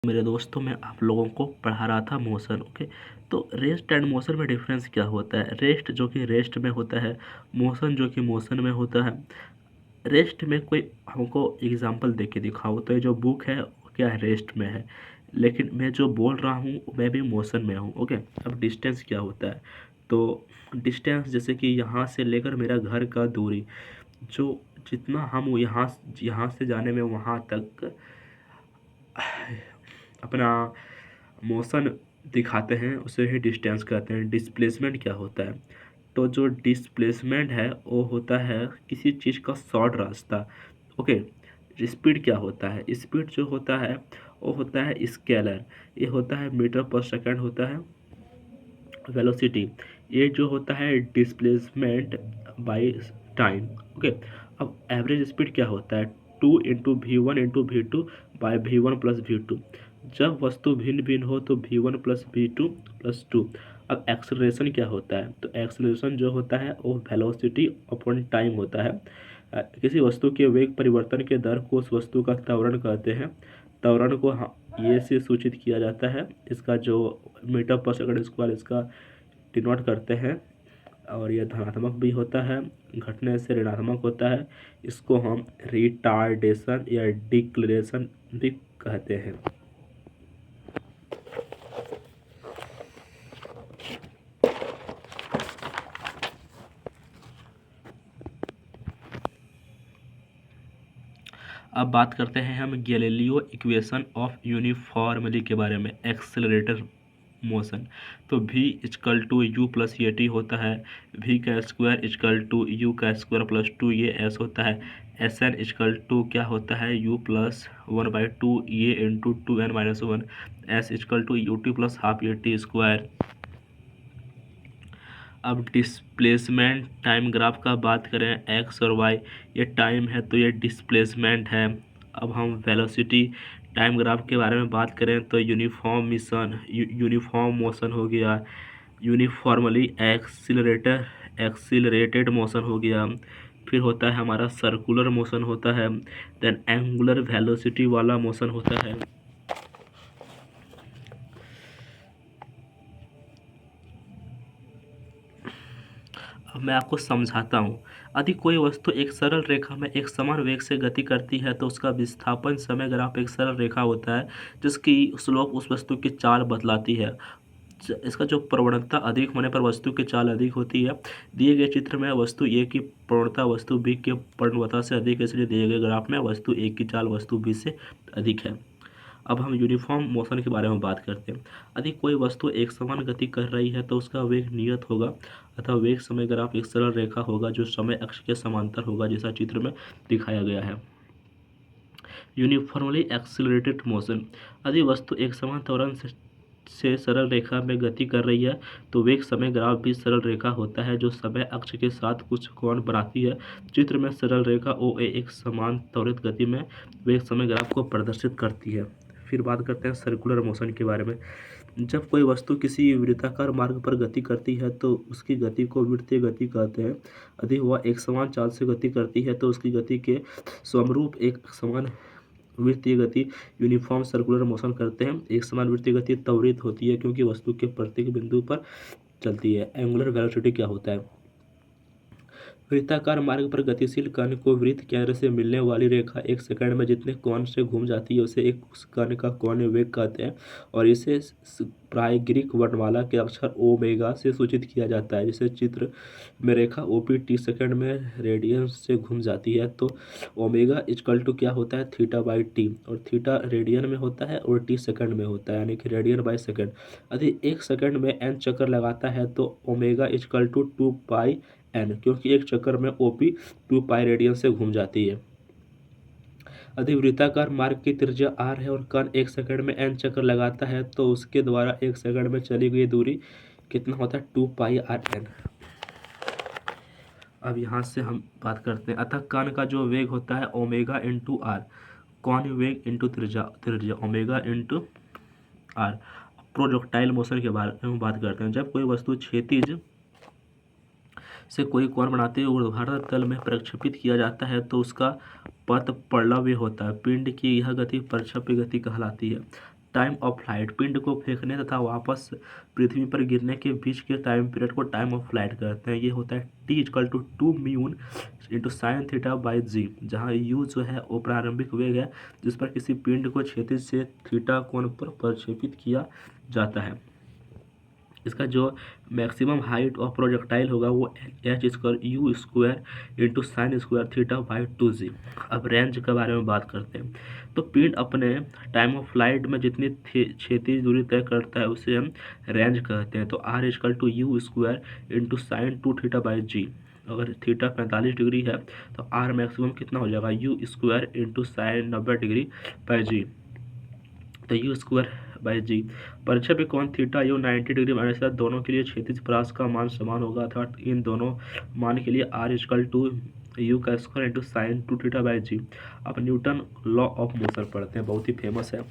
मेरे दोस्तों मैं आप लोगों को पढ़ा रहा था मोशन। ओके, तो रेस्ट एंड मोशन में डिफरेंस क्या होता है। रेस्ट जो कि रेस्ट में होता है, मोशन जो कि मोशन में होता है। रेस्ट में कोई हमको एग्जांपल दे के दिखाओ तो ये जो बुक है वो क्या है, रेस्ट में है। लेकिन मैं जो बोल रहा हूँ मैं भी मोशन में हूँ। ओके, अब डिस्टेंस क्या होता है, तो डिस्टेंस जैसे कि यहाँ से लेकर मेरा घर का दूरी, जो जितना हम यहाँ यहाँ से जाने में वहाँ तक अपना मोशन दिखाते हैं उसे ही डिस्टेंस कहते हैं। डिस्प्लेसमेंट क्या होता है, तो जो डिस्प्लेसमेंट है वो होता है किसी चीज़ का शॉर्ट रास्ता। ओके, स्पीड क्या होता है, स्पीड जो होता है वो होता है स्केलर, ये होता है मीटर पर सेकंड होता है। वेलोसिटी ये जो होता है डिस्प्लेसमेंट बाय टाइम। ओके, अब एवरेज स्पीड क्या होता है, 2 × V1 × V2 bye V1 + V2। जब वस्तु भिन्न भिन्न हो तो V1 + V2 + 2। अब एक्सेलरेशन क्या होता है, तो एक्सेलरेशन जो होता है वो वेलोसिटी अपॉन टाइम होता है। किसी वस्तु के वेग परिवर्तन के दर को उस वस्तु का त्वरण कहते हैं। त्वरण को ये से सूचित किया जाता है, इसका जो मीटर पर सेकंड स्क्वायर इसका डिनोट करते हैं। और यह धनात्मक भी होता है, घटने से ऋणात्मक होता है। इसको हम रिटार्डेशन या डिक्लेरेशन भी कहते हैं। अब बात करते हैं हम गैलीलियो इक्वेशन ऑफ यूनिफॉर्मली के बारे में, एक्सेलरेटर मोशन। तो v = u + at होता है, v का स्क्वायर = u का स्क्वायर + 2 ये s होता है। Sn = क्या होता है, u + 1/2 ये × 2n - 1। s = ut + ½ at²। अब डिस्प्लेसमेंट टाइम ग्राफ का बात करें, एक्स और वाई ये टाइम है तो ये डिस्प्लेसमेंट है। अब हम वेलोसिटी टाइम ग्राफ के बारे में बात करें तो यूनिफॉर्म मोशन हो गया, यूनिफॉर्मली एक्सिलरेटेड मोशन हो गया। फिर होता है हमारा सर्कुलर मोशन होता है, देन एंगुलर वेलोसिटी वाला मोशन होता है। अब मैं आपको समझाता हूँ। यदि कोई वस्तु एक सरल रेखा में एक समान वेग से गति करती है तो उसका विस्थापन समय ग्राफ एक सरल रेखा होता है जिसकी स्लोप उस वस्तु की चाल बतलाती है। इसका जो प्रवणता अधिक होने पर वस्तु की चाल अधिक होती है। दिए गए चित्र में वस्तु ए की प्रवणता वस्तु बी के प्रवणता से अधिक है, इसलिए दिए गए ग्राफ में वस्तु ए की चाल वस्तु बी से अधिक है। अब हम यूनिफॉर्म मोशन के बारे में बात करते हैं। यदि कोई वस्तु एक समान गति कर रही है तो उसका वेग नियत होगा अथवा वेग समय ग्राफ एक सरल रेखा होगा जो समय अक्ष के समांतर होगा, जैसा चित्र में दिखाया गया है। यूनिफॉर्मली एक्सिलरेटेड मोशन, यदि वस्तु एक समान त्वरण से सरल रेखा में गति कर रही है तो वेग समय ग्राफ भी सरल रेखा होता है जो समय अक्ष के साथ कुछ कोण बनाती है। चित्र में सरल रेखा OA एक समान त्वरित गति में वेग समय ग्राफ को प्रदर्शित करती है। फिर बात करते हैं सर्कुलर मोशन के बारे में। जब कोई वस्तु किसी वृत्ताकार मार्ग पर गति करती है तो उसकी गति को वृत्तीय गति कहते हैं। यदि वह एक समान चाल से गति करती है तो उसकी गति के समरूप एक समान वृत्तीय गति यूनिफॉर्म सर्कुलर मोशन करते हैं। एक समान वृत्तीय गति त्वरित होती है क्योंकि वस्तु के प्रत्येक बिंदु पर चलती है। एंगुलर वेलोसिटी क्या होता है, वृत्ताकार मार्ग पर गतिशील कण को वृत्त केंद्र से मिलने वाली रेखा एक सेकंड में जितने कोण से घूम जाती है उसे एक उस कण का कोणीय वेग कहते हैं और इसे प्रायग्रिक वर्णमाला के अक्षर ओमेगा से सूचित किया जाता है। जैसे चित्र में रेखा OP t सेकंड में रेडियन से घूम जाती है तो ओमेगा = क्या होता है, θ/t, और थीटा रेडियन में होता है और t सेकंड में होता है, यानी कि रेडियन/सेकंड। यदि एक सेकंड में n चक्कर लगाता है तो ओमेगा = 2πn, क्योंकि एक चक्कर में OP 2π रेडियन से घूम जाती है। यदि वृत्ताकार मार्ग की त्रिज्या r है और कण एक सेकंड में n चक्कर लगाता है तो उसके द्वारा एक सेकंड में चली गई दूरी कितना होता है, 2πrn। अब यहाँ से हम बात करते हैं, अतः कण का जो वेग होता है ओमेगा × r, कोणीय वेग × त्रिज्या ओमेगा × r। प्रोजेक्टाइल मोशन के बारे में बात करते हैं। जब कोई वस्तु क्षैतिज से कोई कोण बनाते हुए ऊर्ध्वाधर तल में प्रक्षेपित किया जाता है तो उसका पथ पर्लव्य होता है। पिंड की यह गति प्रक्षेप्य गति कहलाती है। टाइम ऑफ फ्लाइट, पिंड को फेंकने तथा वापस पृथ्वी पर गिरने के बीच के टाइम पीरियड को टाइम ऑफ फ्लाइट कहते हैं। ये होता है T=2 into sine theta by g, जहाँ यू जो है वो प्रारंभिक वेग है जिस पर किसी पिंड को क्षैतिज से थीटा कोण पर प्रक्षेपित किया जाता है। इसका जो मैक्सिमम हाइट ऑफ प्रोजेक्टाइल होगा वो h² into sine square theta by 2g। अब रेंज के बारे में बात करते हैं। तो पिंड अपने टाइम ऑफ फ्लाइट में जितनी क्षैतिज दूरी तय करता है उसे हम रेंज कहते हैं। तो r=u² into sine 2 theta by g. अगर थीटा 45 डिग्री है तो r मैक्सिमम कितना हो जाएगा, u² into sine 90 degree by g. तो u²/g। परीक्षा पे कौन थीटा यू 90 डिग्री माइनस है, दोनों के लिए क्षैतिज परास का मान समान होगा, अर्थात इन दोनों मान के लिए r=u² into sine 2 theta by g. अब न्यूटन लॉ ऑफ मोशन पढ़ते हैं, बहुत ही फेमस है।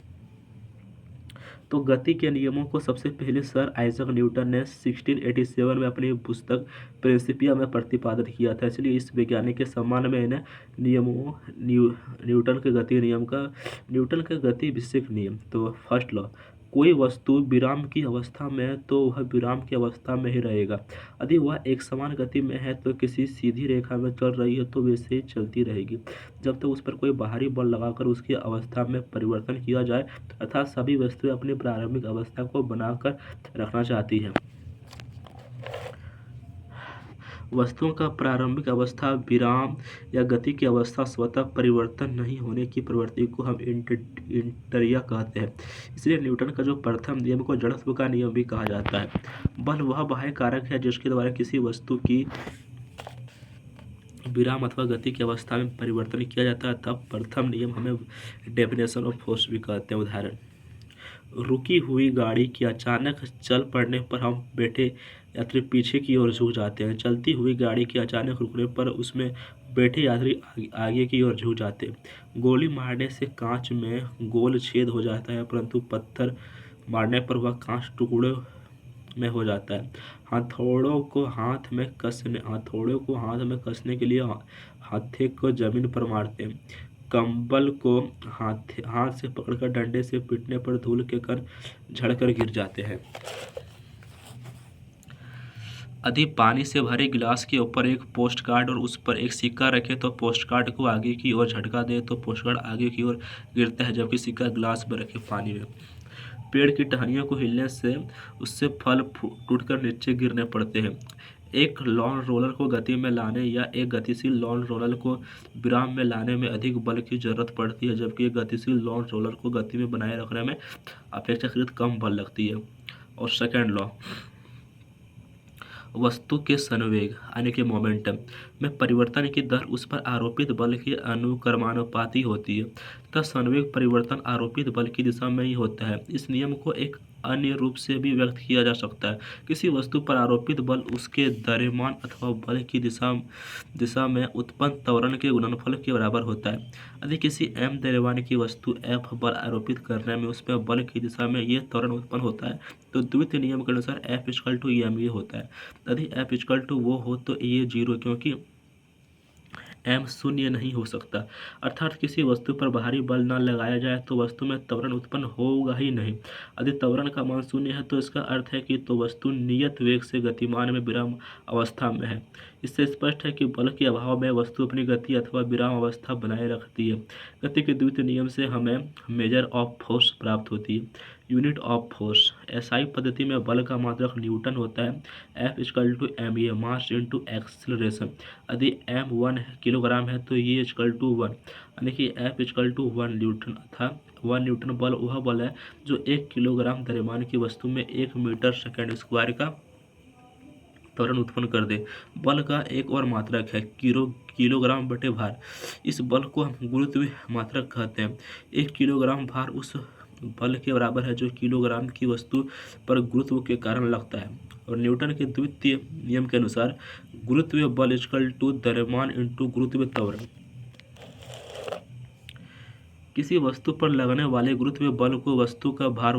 तो गति के नियमों को सबसे पहले सर आइजक न्यूटन ने 1687 में अपनी पुस्तक प्रिंसिपिया में प्रतिपादित किया था। इसलिए इस वैज्ञानिक के सम्मान में इन्हें न्यूटन के गति नियम का न्यूटन के गति विषयक नियम। तो फर्स्ट लॉ, कोई वस्तु विराम की अवस्था में तो वह विराम की अवस्था में ही रहेगा। यदि वह एक समान गति में है तो किसी सीधी रेखा में चल रही है तो वैसे ही चलती रहेगी जब तक उस पर कोई बाहरी बल लगाकर उसकी अवस्था में परिवर्तन किया जाए, अर्थात सभी वस्तुएं अपनी प्रारंभिक अवस्था को बनाकर रखना चाहती हैं। वस्तुओं का प्रारंभिक अवस्था विराम या गति की अवस्था स्वतः परिवर्तन नहीं होने की प्रवृत्ति को हम इंटरिया कहते हैं। इसलिए न्यूटन का जो प्रथम नियम को जड़त्व का नियम भी कहा जाता है। बल वह बाह्य कारक है जिसके द्वारा किसी वस्तु की विराम अथवा गति की अवस्था में परिवर्तन किया जाता है, तब प्रथम नियम हमें डेफिनेशन ऑफ फोर्स भी कहते हैं। उदाहरण, रुकी हुई गाड़ी के अचानक चल पड़ने पर हम बैठे यात्री पीछे की ओर झुक जाते हैं। चलती हुई गाड़ी के अचानक रुकने पर उसमें बैठे यात्री आगे की ओर झुक जाते हैं। गोली मारने से कांच में गोल छेद हो जाता है, परंतु पत्थर मारने पर वह कांच टुकड़ों में हो जाता है। हथौड़ों को हाथ में कसने के लिए हाथे को जमीन पर मारते हैं। कंबल को हाथ से पकड़कर डंडे से पीटने पर धूल के कण झड़कर गिर जाते हैं। यदि पानी से भरे गिलास के ऊपर एक पोस्ट कार्ड और उस पर एक सिक्का रखे तो पोस्ट कार्ड को आगे की ओर झटका दे तो पोस्ट कार्ड आगे की ओर गिरता है, जबकि सिक्का गिलास में रखे पानी में। पेड़ की टहनियों को हिलने से उससे फल टूटकर नीचे गिरने पड़ते हैं। एक लॉन रोलर को गति में लाने या एक गतिशील लॉन रोलर को विराम में लाने में अधिक बल की जरूरत पड़ती है, जबकि एक गतिशील लॉन रोलर को गति में बनाए रखने में अपेक्षाकृत कम बल लगती है। और सेकेंड लॉ, वस्तु के संवेग यानी कि मोमेंटम में परिवर्तन की दर उस पर आरोपित बल के अनुक्रमानुपाती होती है तथा संवेग परिवर्तन आरोपित बल की दिशा में ही होता है। इस नियम को एक अन्य रूप से भी व्यक्त किया जा सकता है। किसी वस्तु पर आरोपित बल उसके द्रव्यमान अथवा बल की दिशा में उत्पन्न त्वरण के गुणनफल के बराबर होता है। यदि किसी m द्रव्यमान की वस्तु F बल आरोपित करने में उसमें बल की दिशा में ये त्वरण उत्पन्न होता है तो द्वितीय नियम के अनुसार F=ma होता है। यदि F= वो हो तो ये 0, क्योंकि m शून्य नहीं हो सकता। अर्थात किसी वस्तु पर बाहरी बल न लगाया जाए तो वस्तु में त्वरण उत्पन्न होगा ही नहीं। यदि त्वरण का मान शून्य है तो इसका अर्थ है कि तो वस्तु नियत वेग से गतिमान में विराम अवस्था में है। इससे स्पष्ट है कि बल के अभाव में वस्तु अपनी गति अथवा विराम अवस्था बनाए रखती है। गति के द्वितीय नियम से हमें मेजर ऑफ फोर्स प्राप्त होती है। यूनिट ऑफ फोर्स, एसआई पद्धति में बल का मात्रक न्यूटन होता है। F=ma, mass into acceleration. यदि m 1 किलोग्राम है तो ये =1, यानी कि F=1 न्यूटन तथा 1 न्यूटन बल वह बल है जो 1 किलोग्राम द्रव्यमान की वस्तु में 1 मीटर सेकेंड स्क्वायर का त्वरण उत्पन्न कर दे। बल का एक और मात्रक है किलोग्राम बटे भार। इस बल को हम गुरुत्वीय मात्रक कहते हैं। 1 किलोग्राम भार उस बल के बराबर है जो किलोग्राम की वस्तु पर गुरुत्व के कारण लगता है। और न्यूटन के द्वितीय नियम के अनुसार गुरुत्वीय बल = द्रव्यमान इंटू गुरुत्वीय त्वरण। किसी वस्तु पर लगने वाले गुरुत्वीय बल को वस्तु का भार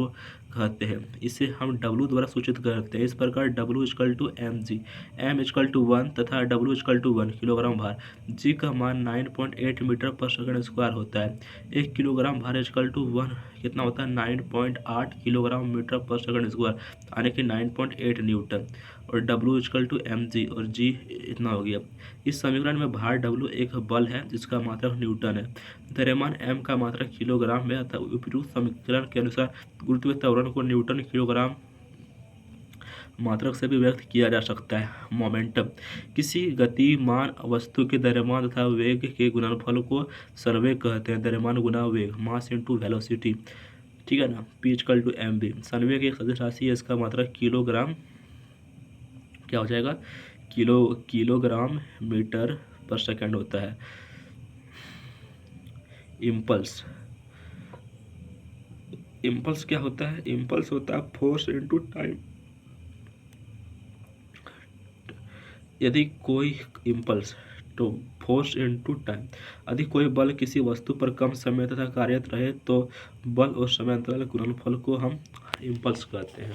कहते हैं। इसे हम W द्वारा सूचित करते हैं। इस प्रकार W=mg, m=1 तथा W=1 किलोग्राम भार, g का मान 9.8 मीटर पर सेकंड स्क्वायर होता है। 1 किलोग्राम भार =1 कितना होता है 9.8 किलोग्राम मीटर पर सेकंड स्क्वायर, यानी कि 9.8 न्यूटन। और W=mg और g इतना हो गया। इस समीकरण में भार W एक बल है जिसका मात्रक न्यूटन है, द्रव्यमान m का मात्रक किलोग्राम में, अतः उपयुक्त समीकरण के अनुसार गुरुत्वीय त्वरण को न्यूटन किलोग्राम मात्रक से भी व्यक्त किया जा सकता है। मोमेंटम किसी गतिमान वस्तु के द्रव्यमान तथा वेग के गुणनफल को संवेग कहते हैं। द्रव्यमान गुना वेग, मास इंटू वेलोसिटी, ठीक है ना। P=mv। संवेग एक सदिश राशि है, इसका मात्रक किलोग्राम क्या हो जाएगा किलोग्राम मीटर पर सेकंड होता है। इम्पल्स क्या होता है? इम्पल्स होता है फोर्स इनटू टाइम। यदि कोई इम्पल्स तो फोर्स इनटू टाइम, यदि कोई बल किसी वस्तु पर कम समय तथा कार्यरत रहे तो बल और समयांतराल गुणनफल को हम इम्पल्स कहते हैं।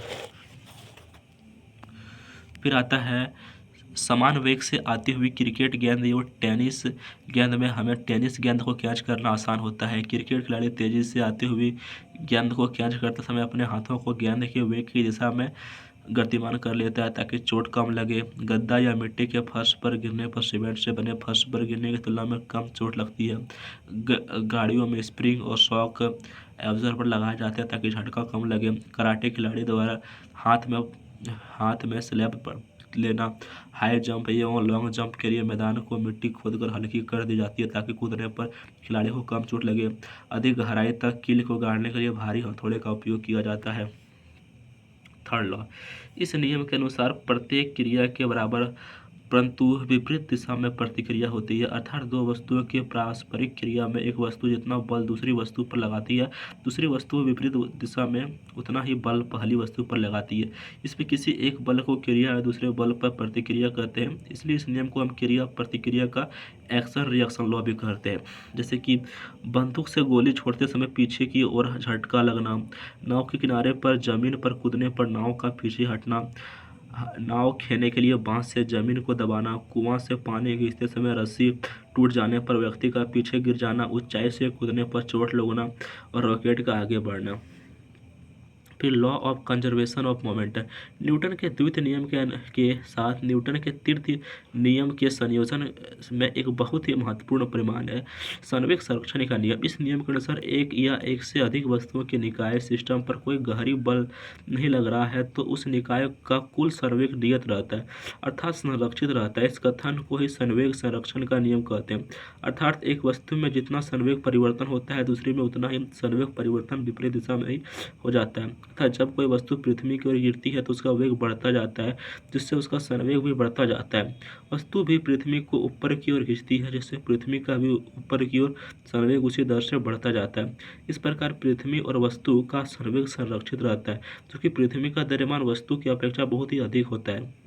फिर आता है समान वेग से आती हुई क्रिकेट गेंद या टेनिस गेंद में हमें टेनिस गेंद को कैच करना आसान होता है। क्रिकेट खिलाड़ी तेजी से आती हुई गेंद को कैच करते समय अपने हाथों को गेंद के वेग की दिशा में गतिमान कर लेता है ताकि चोट कम लगे। गद्दा या मिट्टी के फर्श पर गिरने पर सीमेंट से बने फर्श पर गिरने की तुलना में कम चोट लगती है। गाड़ियों में स्प्रिंग और शॉक एब्जॉर्बर लगाए जाते हैं ताकि झटका कम लगे। कराटे खिलाड़ी द्वारा हाथ में स्लैब पर लेना। हाई जंप एवं लॉन्ग जंप के लिए मैदान को मिट्टी खोदकर हल्की कर दी जाती है ताकि कूदने पर खिलाड़ी को कम चोट लगे। अधिक गहराई तक कील को गाड़ने के लिए भारी हथौड़े का उपयोग किया जाता है। थर्ड लॉ, इस नियम के अनुसार प्रत्येक क्रिया के बराबर परंतु विपरीत दिशा में प्रतिक्रिया होती है। अर्थात दो वस्तुओं की पारस्परिक क्रिया में एक वस्तु जितना बल दूसरी वस्तु पर लगाती है, दूसरी वस्तु विपरीत दिशा में उतना ही बल पहली वस्तु पर लगाती है। इसमें किसी एक बल को क्रिया या दूसरे बल पर प्रतिक्रिया कहते हैं। इसलिए इस नियम को हम क्रिया प्रतिक्रिया का एक्शन रिएक्शन लॉ भी कहते हैं। जैसे कि बंदूक से गोली छोड़ते समय पीछे की ओर झटका लगना, नाव के किनारे पर जमीन पर कूदने पर नाव का पीछे हटना, नाव खेने के लिए बांस से जमीन को दबाना, कुआं से पानी खींचते समय रस्सी टूट जाने पर व्यक्ति का पीछे गिर जाना, ऊंचाई से कूदने पर चोट लगना और रॉकेट का आगे बढ़ना। फिर law of conservation of momentum, Newton के द्वितीय नियम के साथ न्यूटन के तृतीय नियम के संयोजन में एक बहुत ही महत्वपूर्ण परिमाण है संवेग संरक्षण का नियम। इस नियम के अनुसार एक या एक से अधिक वस्तुओं के निकाय सिस्टम पर कोई गहरी बल नहीं लग रहा है तो उस निकाय का कुल संवेग नियत रहता है, अर्थात संरक्षित रहता है। इस कथन को ही संवेग संरक्षण का नियम कहते हैं। अर्थात एक वस्तु में जितना संवेग परिवर्तन होता है दूसरी में उतना ही संवेग परिवर्तन विपरीत दिशा में ही हो जाता है। तथा जब कोई वस्तु पृथ्वी की ओर गिरती है तो उसका वेग बढ़ता जाता है जिससे उसका संवेग भी बढ़ता जाता है। वस्तु भी पृथ्वी को ऊपर की ओर खींचती है जिससे पृथ्वी का भी ऊपर की ओर संवेग उसी दर से बढ़ता जाता है। इस प्रकार पृथ्वी और वस्तु का संवेग संरक्षित रहता है क्योंकि पृथ्वी का द्रव्यमान वस्तु की अपेक्षा बहुत ही अधिक होता है।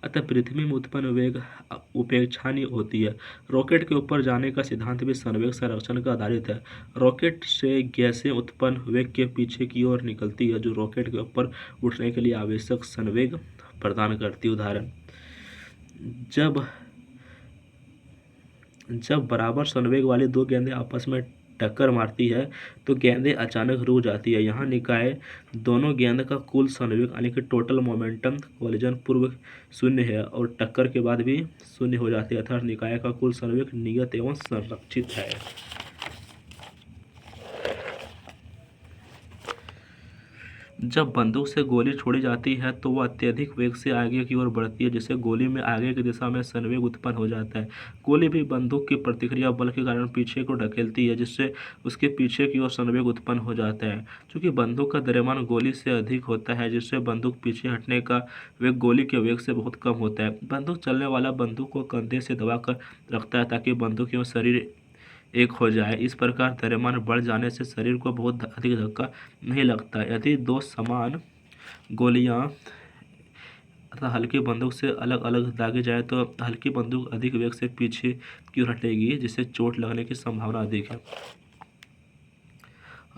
अतः पृथ्वी में उत्पन्न वेग उपेक्षानीय होती है। रॉकेट के ऊपर जाने का सिद्धांत भी संवेग संरक्षण का आधारित है। रॉकेट से गैसें उत्पन्न वेग के पीछे की ओर निकलती है जो रॉकेट के ऊपर उठने के लिए आवश्यक संवेग प्रदान करती है। उदाहरण, जब बराबर संवेग वाली दो गेंदें आपस में टक्कर मारती है तो गेंदें अचानक रुक जाती है। यहाँ निकाय दोनों गेंद का कुल संवेग यानी कि टोटल मोमेंटम कोलिजन पूर्व शून्य है और टक्कर के बाद भी शून्य हो जाती है, अर्थात निकाय का कुल संवेग नियत एवं संरक्षित है। जब बंदूक से गोली छोड़ी जाती है तो वह अत्यधिक वेग से आगे की ओर बढ़ती है जिससे गोली में आगे की दिशा में संवेग उत्पन्न हो जाता है। गोली भी बंदूक की प्रतिक्रिया बल के कारण पीछे को ढकेलती है जिससे उसके पीछे की ओर संवेग उत्पन्न हो जाता है। चूंकि बंदूक का द्रव्यमान गोली से अधिक होता है जिससे बंदूक पीछे हटने का वेग गोली के वेग से बहुत कम होता है। बंदूक चलने वाला बंदूक को कंधे से दबाकर रखता है ताकि बंदूक एवं शरीर एक हो जाए। इस प्रकार द्रव्यमान बढ़ जाने से शरीर को बहुत अधिक धक्का नहीं लगता। यदि दो समान गोलियां अर्थात हल्की बंदूक से अलग अलग दागी जाए तो हल्की बंदूक अधिक वेग से पीछे की ओर हटेगी जिससे चोट लगने की संभावना अधिक है।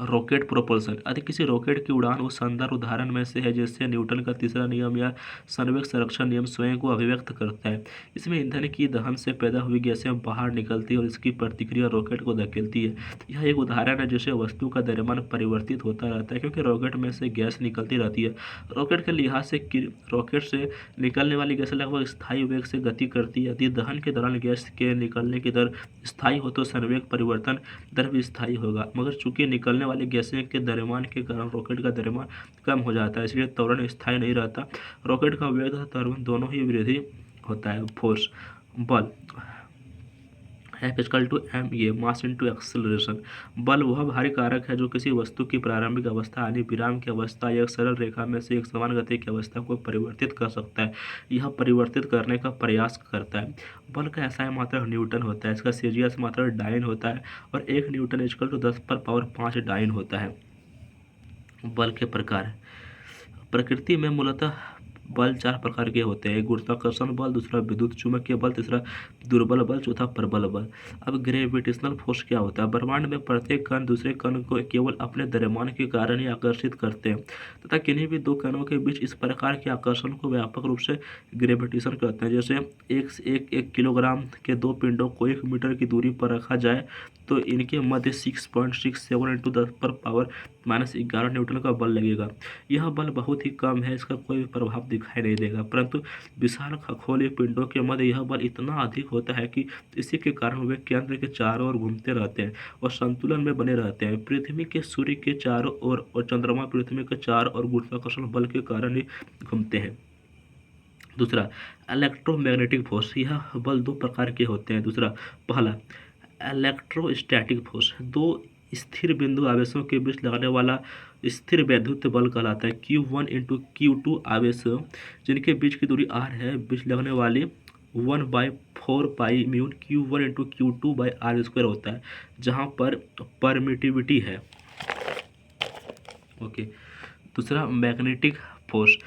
रॉकेट प्रोपल्शन यदि किसी रॉकेट की उड़ान उस शानदार उदाहरण में से है जिससे न्यूटन का तीसरा नियम या संवेग संरक्षण नियम स्वयं को अभिव्यक्त करता है। इसमें ईंधन की दहन से पैदा हुई गैसें बाहर निकलती है और इसकी प्रतिक्रिया रॉकेट को धकेलती है। यह एक उदाहरण है जिससे वस्तु का द्रव्यमान परिवर्तित होता रहता है क्योंकि रॉकेट में से गैस निकलती रहती है। रॉकेट के लिहाज से रॉकेट से निकलने वाली गैस लगभग स्थायी वेग से गति करती है। यदि दहन के दौरान गैस के निकलने की दर स्थायी हो तो संवेग परिवर्तन दर भी स्थायी होगा, मगर चूंकि निकलने वाली गैसें के द्रव्यमान के कारण रॉकेट का द्रव्यमान कम हो जाता है, इसलिए त्वरण स्थायी नहीं रहता। रॉकेट का वेग तथा त्वरण दोनों ही वृद्धि होता है। फोर्स बल F=ma मास इंटू एक्सेलरेशन। बल वह भारी कारक है जो किसी वस्तु की प्रारंभिक अवस्था यानी विराम की अवस्था या एक सरल रेखा में से एक समान गति की अवस्था को परिवर्तित कर सकता है। यह परिवर्तित करने का प्रयास करता है। बल का SI मात्रक न्यूटन होता है, इसका CGS मात्रक डाइन होता है और 1 न्यूटन = 10⁵ डाइन होता है। बल के प्रकार प्रकृति में मूलतः बल 4 प्रकार के होते हैं। गुरुत्वाकर्षण बल, दूसरा विद्युत चुम्बकीय बल, तीसरा दुर्बल बल, चौथा प्रबल बल। अब ग्रेविटेशनल फोर्स क्या होता है? ब्रह्मांड में प्रत्येक कण दूसरे कण को केवल अपने द्रव्यमान के कारण ही आकर्षित करते हैं तथा किन्हीं भी दो कणों के बीच इस प्रकार के आकर्षण को व्यापक रूप से ग्रेविटेशन कहते हैं। जैसे एक किलोग्राम के दो पिंडों को 1 मीटर की दूरी पर रखा जाए तो इनके मध्य 6.67 × 10⁻⁻11 न्यूटन का बल लगेगा। यह बल बहुत ही कम है, इसका कोई प्रभाव दिखाई नहीं देगा, परंतु विशाल खगोलीय पिंडों के मध्य यह बल इतना अधिक होता है कि इसी के कारण वे केंद्र के चारों ओर घूमते रहते हैं और संतुलन में बने रहते हैं। पृथ्वी के सूर्य के चारों ओर और चंद्रमा पृथ्वी के चारों ओर गुरुत्वाकर्षण बल के कारण ही घूमते हैं। दूसरा, इलेक्ट्रोमैग्नेटिक फोर्स। यह बल 2 प्रकार के होते हैं। पहला इलेक्ट्रोस्टैटिक फोर्स, 2 स्थिर बिंदु आवेशों के बीच लगने वाला स्थिर वैद्युत बल कहलाता है। Q1 × Q2 आवेश जिनके बीच की दूरी r है, बीच लगने वाली 1/4πμ Q1 × Q2/r² होता है, जहाँ पर परमिटिविटी है। ओके। दूसरा, मैग्नेटिक फोर्स,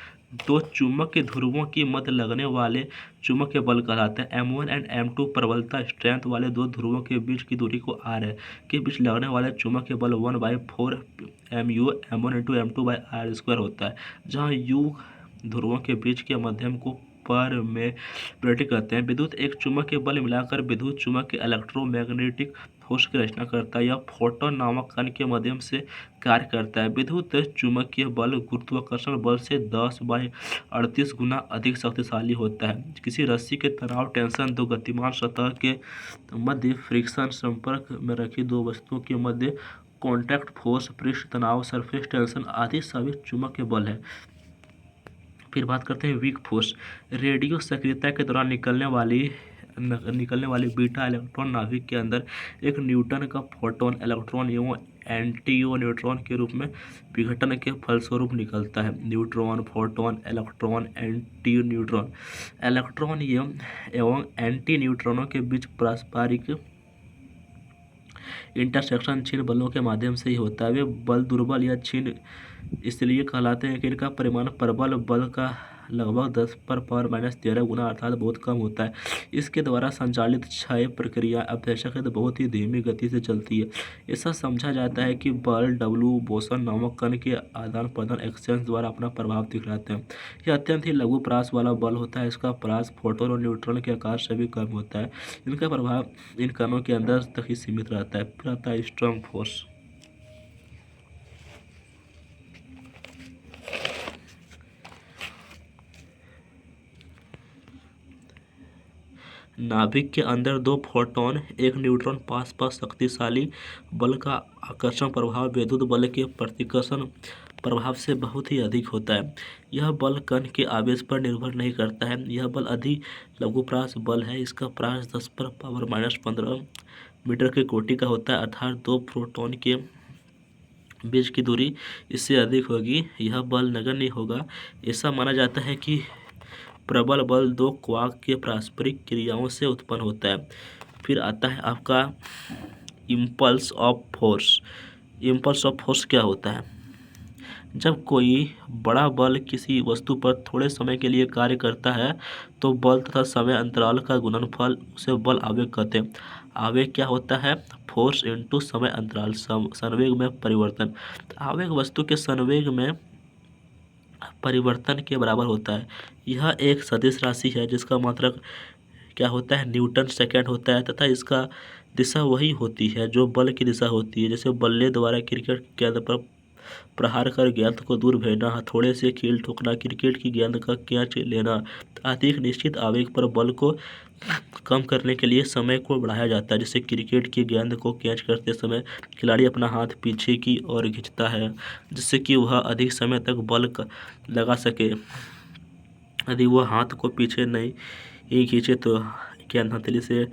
2 चुंबक के ध्रुवों के मध्य लगने वाले चुंबकीय बल कहलाते हैं। M1 और M2 प्रबलता स्ट्रेंथ वाले 2 ध्रुवों के बीच की दूरी को r के बीच लगने वाले चुंबकीय बल 1/4μ M1 × M2/r² होता है, जहाँ u ध्रुवों के बीच के माध्यम को परमेबिलिटी कहते हैं। विद्युत एक चुंबकीय बल मिलाकर विद्युत चुम्बक इलेक्ट्रोमैग्नेटिक फोर्स की रचना करता है। यह फोटोन नामक कण के माध्यम से कार्य करता है। विद्युत चुम्बकीय बल गुरुत्वाकर्षण बल से 10/38 गुना अधिक शक्तिशाली होता है। किसी रस्सी के तनाव टेंशन, 2 गतिमान सतह के मध्य फ्रिक्शन, संपर्क में रखी 2 वस्तुओं के मध्य कॉन्टैक्ट फोर्स, पृष्ठ तनाव, सरफेस टेंशन आदि सभी चुंबकीय बल है। फिर बात करते हैं वीक फोर्स। रेडियो सक्रियता के दौरान निकलने वाली बीटा इलेक्ट्रॉन नाभिक के अंदर एक न्यूटन का फोटोन इलेक्ट्रॉन एवं एंटीओ न्यूट्रॉन के रूप में विघटन के फलस्वरूप निकलता है। Neutron, photon, electron, anti neutron. Electron एवं एंटी न्यूट्रॉनों के बीच पारस्परिक इंटरसेक्शन क्षीण बलों के माध्यम से ही होता है। वे बल दुर्बल या क्षीण इसलिए कहलाते हैं कि इनका परिमाण प्रबल बल का लगभग 10⁻⁻13 गुना अर्थात बहुत कम होता है। इसके द्वारा संचालित क्षय प्रक्रिया अपेक्षाकृत बहुत ही धीमी गति से चलती है। ऐसा समझा जाता है कि बल W बोसन नामक कण के आदान प्रदान एक्सचेंज द्वारा अपना प्रभाव दिखलाते हैं। यह अत्यंत ही लघु परास वाला बल होता है। इसका परास फोटोन और न्यूट्रॉन के आकार से भी कम होता है। इनका प्रभाव इन कणों के अंदर तक ही सीमित रहता है। फिर आता है स्ट्रॉन्ग फोर्स। नाभिक के अंदर 2 फोटोन, 1 न्यूट्रॉन पास शक्तिशाली बल का आकर्षण प्रभाव विद्युत बल के प्रतिकर्षण प्रभाव से बहुत ही अधिक होता है। यह बल कण के आवेश पर निर्भर नहीं करता है। यह बल अधिक लघुपरास बल है। इसका परास 10⁻⁻15 मीटर के कोटि का होता है, अर्थात 2 प्रोटॉन के बीच की दूरी इससे अधिक होगी। यह बल नगण्य होगा। ऐसा माना जाता है कि प्रबल बल 2 क्वार्क के पारस्परिक क्रियाओं से उत्पन्न होता है। फिर आता है आपका impulse of force. Impulse of force क्या होता है? जब कोई बड़ा बल किसी वस्तु पर थोड़े समय के लिए कार्य करता है तो बल तथा समय अंतराल का गुणनफल उसे बल आवेग कहते हैं। आवेग क्या होता है? फोर्स इनटू समय अंतराल, संवेग में परिवर्तन। आवेग वस्तु के संवेग में परिवर्तन के बराबर होता है। यह एक सदिश राशि है जिसका मात्रक क्या होता है? न्यूटन सेकंड होता है, तथा इसका दिशा वही होती है जो बल की दिशा होती है। जैसे बल्ले द्वारा क्रिकेट गेंद पर प्रहार कर गेंद को दूर भेजना, हथौड़े से कील ठोकना, क्रिकेट की गेंद का कैच लेना आदि एक निश्चित आवेग पर बल को कम करने के लिए समय को बढ़ाया जाता है। जैसे क्रिकेट की गेंद को कैच करते समय खिलाड़ी अपना हाथ पीछे की ओर खींचता है जिससे कि वह अधिक समय तक बल लगा सके। यदि वह हाथ को पीछे नहीं खींचे तो गेंद हथेली से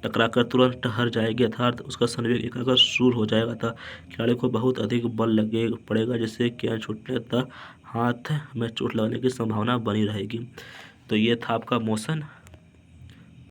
टकराकर तुरंत ठहर जाएगी, अर्थात उसका संवेग एकाग्र शूर हो जाएगा था। खिलाड़ी को बहुत अधिक बल लगे पड़ेगा जिससे गेंद छूटने तक हाथ में चोट लगने की संभावना बनी रहेगी। तो ये था आपका मोशन।